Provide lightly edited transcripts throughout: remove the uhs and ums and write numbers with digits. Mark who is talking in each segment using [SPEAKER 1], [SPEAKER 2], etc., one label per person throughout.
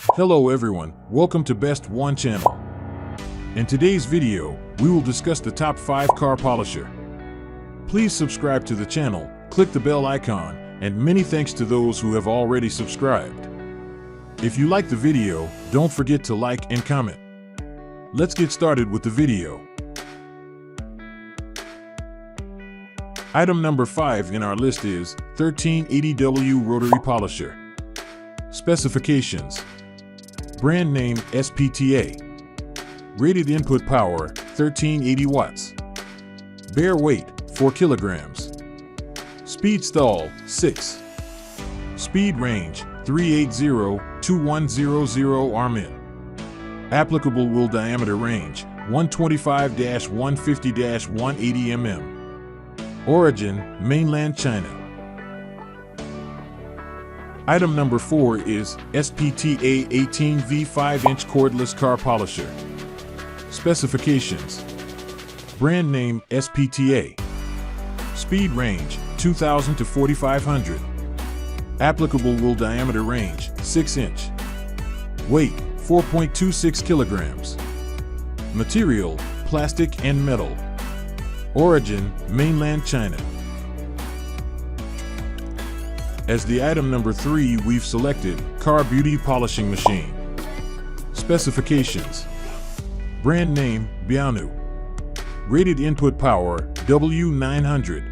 [SPEAKER 1] Hello everyone, welcome to Best One channel. In today's video, we will discuss the top 5 car polisher. Please subscribe to the channel, click the bell icon, and many thanks to those who have already subscribed. If you like the video, don't forget to like and comment. Let's get started with the video. Item number 5 in our list is 1380W Rotary Polisher. Specifications: brand name SPTA, rated input power 1380 watts, bare weight 4 kilograms, speed stall 6, speed range 380 to 100 rmin, applicable wheel diameter range 125-150-180 mm, origin mainland China. Item number 4 is SPTA 18V 5-inch cordless car polisher. Specifications: brand name SPTA, speed range 2000 to 4500, applicable wheel diameter range 6 inch, weight 4.26 kilograms, material plastic and metal, origin mainland China. As the item number 3, we've selected Car Beauty Polishing Machine. Specifications: brand name Bianu, rated input power W900,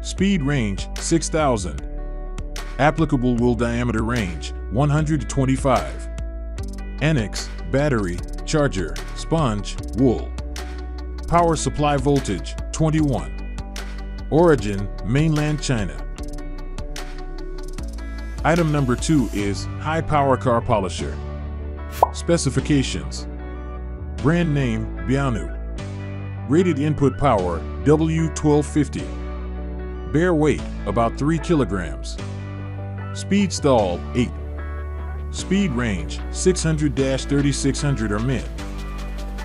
[SPEAKER 1] speed range 6000, applicable wheel diameter range 125, annex battery, charger, sponge, wool, power supply voltage 21, origin mainland China. Item number 2 is High Power Car Polisher. Specifications: brand name Bianu, rated input power W1250, bare weight about 3 kilograms, speed stall 8, speed range 600-3600 rmin,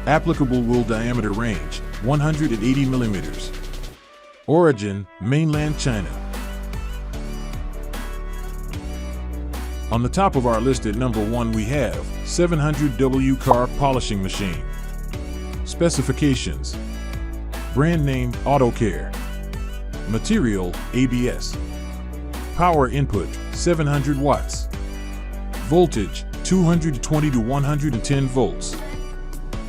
[SPEAKER 1] applicable wheel diameter range 180 millimeters, origin mainland China. On the top of our list at number 1 we have 700W Car Polishing Machine. Specifications: brand name AutoCare, material ABS, power input 700 watts, voltage 220 to 110 volts,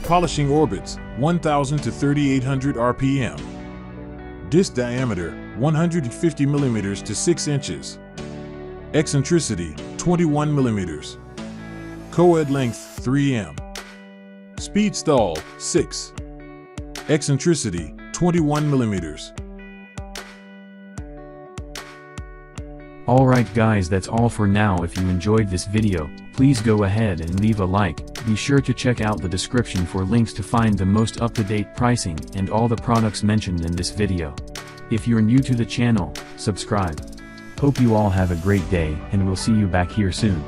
[SPEAKER 1] polishing orbits 1000 to 3800 RPM, disc diameter 150 millimeters to 6 inches, eccentricity 21 millimeters, coed length 3 m, speed stall 6, eccentricity 21 millimeters.
[SPEAKER 2] Alright guys, that's all for now. If you enjoyed this video, please go ahead and leave a like. Be sure to check out the description for links to find the most up-to-date pricing and all the products mentioned in this video. If you're new to the channel, subscribe. Hope you all have a great day, and we'll see you back here soon.